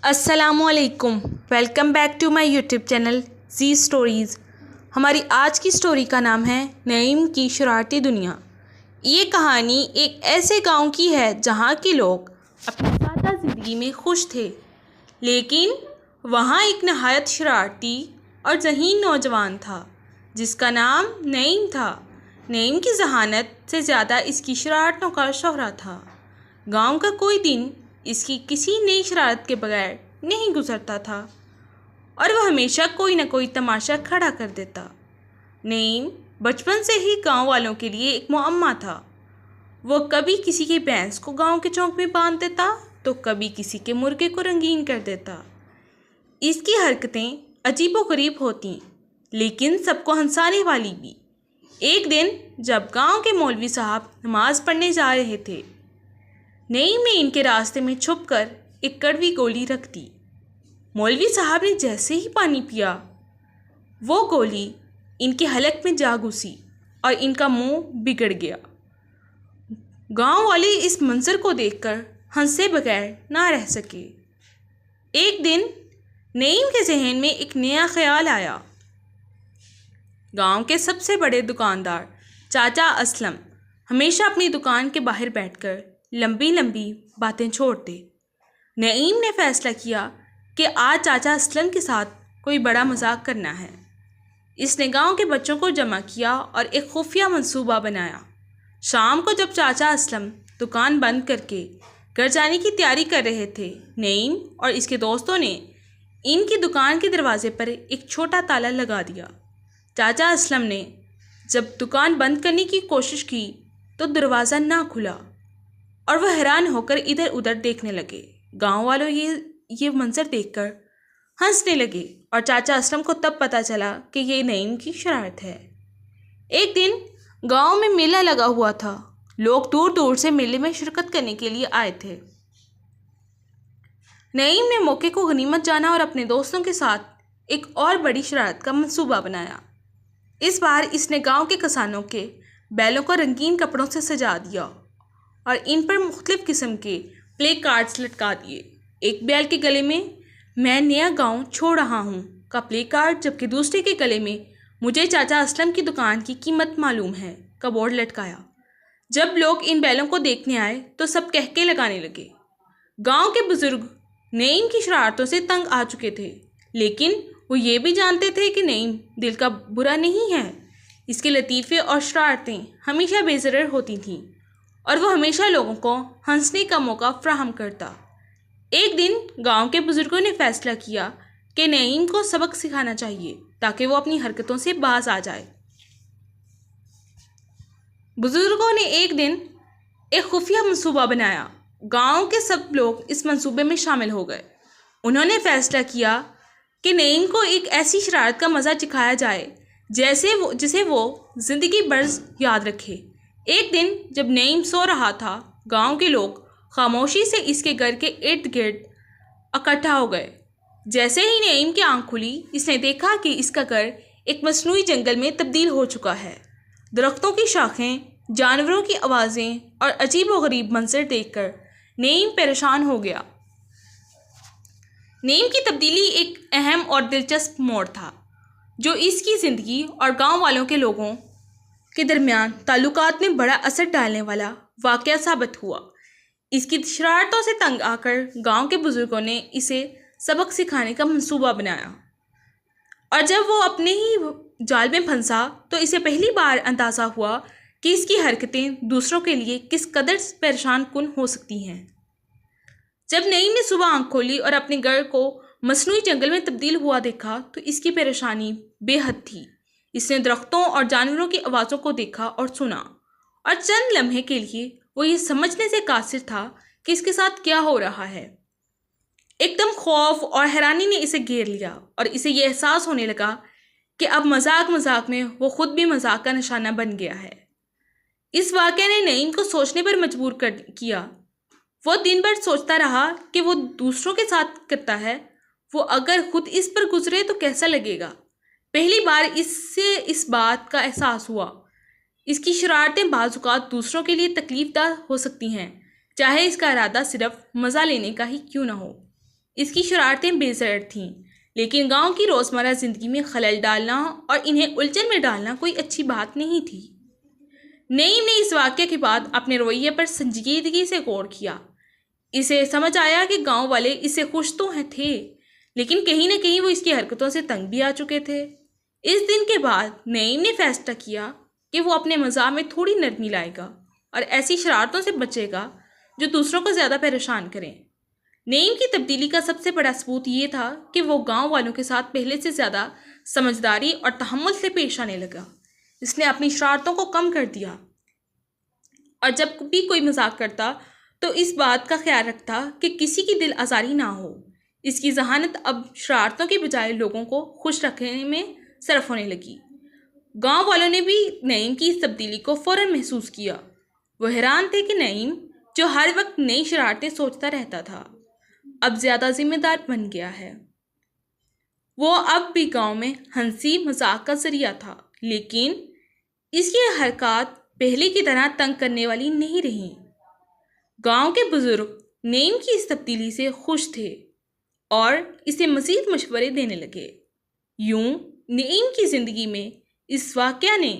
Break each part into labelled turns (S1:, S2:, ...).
S1: السلام علیکم، welcome back to my YouTube channel Zee stories. ہماری آج کی اسٹوری کا نام ہے نعیم کی شرارتی دنیا۔ یہ کہانی ایک ایسے گاؤں کی ہے جہاں کے لوگ اپنی سادہ زندگی میں خوش تھے، لیکن وہاں ایک نہایت شرارتی اور ذہین نوجوان تھا جس کا نام نعیم تھا۔ نعیم کی ذہانت سے زیادہ اس کی شرارتوں کا شہرہ تھا۔ گاؤں کا کوئی دن اس کی کسی نئی شرارت کے بغیر نہیں گزرتا تھا اور وہ ہمیشہ کوئی نہ کوئی تماشا کھڑا کر دیتا۔ نعیم بچپن سے ہی گاؤں والوں کے لیے ایک معمہ تھا۔ وہ کبھی کسی کی بھینس کو گاؤں کے چوک میں باندھ دیتا تو کبھی کسی کے مرغے کو رنگین کر دیتا۔ اس کی حرکتیں عجیب و غریب ہوتیں لیکن سب کو ہنسانے والی بھی۔ ایک دن جب گاؤں کے مولوی صاحب نماز پڑھنے جا رہے تھے، نعیم نے ان کے راستے میں چھپ کر ایک کڑوی گولی رکھ دی۔ مولوی صاحب نے جیسے ہی پانی پیا، وہ گولی ان کے حلق میں جا گھسی اور ان کا منہ بگڑ گیا۔ گاؤں والے اس منظر کو دیکھ کر ہنسے بغیر نہ رہ سکے۔ ایک دن نعیم کے ذہن میں ایک نیا خیال آیا۔ گاؤں کے سب سے بڑے دکاندار چاچا اسلم ہمیشہ اپنی دکان کے باہر بیٹھ کر لمبی لمبی باتیں چھوڑتے۔ نعیم نے فیصلہ کیا کہ آج چاچا اسلم کے ساتھ کوئی بڑا مذاق کرنا ہے۔ اس نے گاؤں کے بچوں کو جمع کیا اور ایک خفیہ منصوبہ بنایا۔ شام کو جب چاچا اسلم دکان بند کر کے گھر جانے کی تیاری کر رہے تھے، نعیم اور اس کے دوستوں نے ان کی دکان کے دروازے پر ایک چھوٹا تالا لگا دیا۔ چاچا اسلم نے جب دکان بند کرنے کی کوشش کی تو دروازہ نہ کھلا اور وہ حیران ہو کر ادھر ادھر دیکھنے لگے۔ گاؤں والوں یہ منظر دیکھ کر ہنسنے لگے اور چاچا اسلم کو تب پتہ چلا کہ یہ نعیم کی شرارت ہے۔ ایک دن گاؤں میں میلہ لگا ہوا تھا۔ لوگ دور دور سے میلے میں شرکت کرنے کے لیے آئے تھے۔ نعیم نے موقع کو غنیمت جانا اور اپنے دوستوں کے ساتھ ایک اور بڑی شرارت کا منصوبہ بنایا۔ اس بار اس نے گاؤں کے کسانوں کے بیلوں کو رنگین کپڑوں سے سجا دیا اور ان پر مختلف قسم کے پلے کارڈز لٹکا دیے۔ ایک بیل کے گلے میں "میں نیا گاؤں چھوڑ رہا ہوں" کا پلے کارڈ، جبکہ دوسرے کے گلے میں "مجھے چاچا اسلم کی دکان کی قیمت معلوم ہے" کا بورڈ لٹکایا۔ جب لوگ ان بیلوں کو دیکھنے آئے تو سب کہکے لگانے لگے۔ گاؤں کے بزرگ نعیم کی شرارتوں سے تنگ آ چکے تھے، لیکن وہ یہ بھی جانتے تھے کہ نعیم دل کا برا نہیں ہے۔ اس کے لطیفے اور شرارتیں ہمیشہ بے ضرر ہوتی تھیں اور وہ ہمیشہ لوگوں کو ہنسنے کا موقع فراہم کرتا۔ ایک دن گاؤں کے بزرگوں نے فیصلہ کیا کہ نعیم کو سبق سکھانا چاہیے تاکہ وہ اپنی حرکتوں سے باز آ جائے۔ بزرگوں نے ایک دن ایک خفیہ منصوبہ بنایا۔ گاؤں کے سب لوگ اس منصوبے میں شامل ہو گئے۔ انہوں نے فیصلہ کیا کہ نعیم کو ایک ایسی شرارت کا مزہ چکھایا جائے جسے وہ زندگی بھر یاد رکھے۔ ایک دن جب نعیم سو رہا تھا، گاؤں کے لوگ خاموشی سے اس کے گھر کے ارد گرد اکٹھا ہو گئے۔ جیسے ہی نعیم کی آنکھ کھلی، اس نے دیکھا کہ اس کا گھر ایک مصنوعی جنگل میں تبدیل ہو چکا ہے۔ درختوں کی شاخیں، جانوروں کی آوازیں اور عجیب و غریب منظر دیکھ کر نعیم پریشان ہو گیا۔ نعیم کی تبدیلی ایک اہم اور دلچسپ موڑ تھا جو اس کی زندگی اور گاؤں والوں کے لوگوں کے درمیان تعلقات میں بڑا اثر ڈالنے والا واقعہ ثابت ہوا۔ اس کی شرارتوں سے تنگ آ کر گاؤں کے بزرگوں نے اسے سبق سکھانے کا منصوبہ بنایا، اور جب وہ اپنے ہی جال میں پھنسا تو اسے پہلی بار اندازہ ہوا کہ اس کی حرکتیں دوسروں کے لیے کس قدر پریشان کن ہو سکتی ہیں۔ جب نعیم نے صبح آنکھ کھولی اور اپنے گھر کو مصنوعی جنگل میں تبدیل ہوا دیکھا تو اس کی پریشانی بے حد تھی۔ اس نے درختوں اور جانوروں کی آوازوں کو دیکھا اور سنا، اور چند لمحے کے لیے وہ یہ سمجھنے سے قاصر تھا کہ اس کے ساتھ کیا ہو رہا ہے۔ ایک دم خوف اور حیرانی نے اسے گھیر لیا اور اسے یہ احساس ہونے لگا کہ اب مذاق مذاق میں وہ خود بھی مذاق کا نشانہ بن گیا ہے۔ اس واقعے نے نعیم کو سوچنے پر مجبور کیا۔ وہ دن بھر سوچتا رہا کہ وہ دوسروں کے ساتھ کرتا ہے، وہ اگر خود اس پر گزرے تو کیسا لگے گا۔ پہلی بار اس سے اس بات کا احساس ہوا۔ اس کی شرارتیں بعض اوقات دوسروں کے لیے تکلیف دہ ہو سکتی ہیں، چاہے اس کا ارادہ صرف مزہ لینے کا ہی کیوں نہ ہو۔ اس کی شرارتیں بے ضرر تھیں، لیکن گاؤں کی روزمرہ زندگی میں خلل ڈالنا اور انہیں الجھن میں ڈالنا کوئی اچھی بات نہیں تھی۔ نعیم نے اس واقعے کے بعد اپنے رویے پر سنجیدگی سے غور کیا۔ اسے سمجھ آیا کہ گاؤں والے اس سے خوش تو تھے، لیکن کہیں نہ کہیں وہ اس کی حرکتوں سے تنگ بھی آ چکے تھے۔ اس دن کے بعد نعیم نے فیصلہ کیا کہ وہ اپنے مزاح میں تھوڑی نرمی لائے گا اور ایسی شرارتوں سے بچے گا جو دوسروں کو زیادہ پریشان کریں۔ نعیم کی تبدیلی کا سب سے بڑا ثبوت یہ تھا کہ وہ گاؤں والوں کے ساتھ پہلے سے زیادہ سمجھداری اور تحمل سے پیش آنے لگا۔ اس نے اپنی شرارتوں کو کم کر دیا اور جب بھی کوئی مذاق کرتا تو اس بات کا خیال رکھتا کہ کسی کی دل آزاری نہ ہو۔ اس کی ذہانت اب شرارتوں کے بجائے لوگوں کو خوش رکھنے میں صرف ہونے لگی۔ گاؤں والوں نے بھی نعیم کی اس تبدیلی کو فوراً محسوس کیا۔ وہ حیران تھے کہ نعیم، جو ہر وقت نئی شرارتیں سوچتا رہتا تھا، اب زیادہ ذمہ دار بن گیا ہے۔ وہ اب بھی گاؤں میں ہنسی مذاق کا ذریعہ تھا، لیکن اس کی حرکات پہلے کی طرح تنگ کرنے والی نہیں رہیں۔ گاؤں کے بزرگ نعیم کی اس تبدیلی سے خوش تھے اور اسے مزید مشورے دینے لگے۔ یوں نعیم کی زندگی میں اس واقعہ نے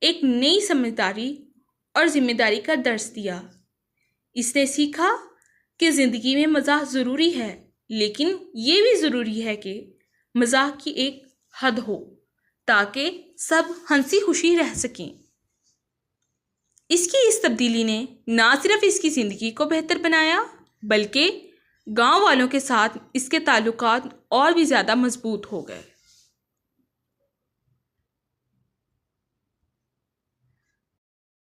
S1: ایک نئی سمجھداری اور ذمہ داری کا درس دیا۔ اس نے سیکھا کہ زندگی میں مزاح ضروری ہے، لیکن یہ بھی ضروری ہے کہ مزاح کی ایک حد ہو تاکہ سب ہنسی خوشی رہ سکیں۔ اس کی اس تبدیلی نے نہ صرف اس کی زندگی کو بہتر بنایا، بلکہ گاؤں والوں کے ساتھ اس کے تعلقات اور بھی زیادہ مضبوط ہو گئے۔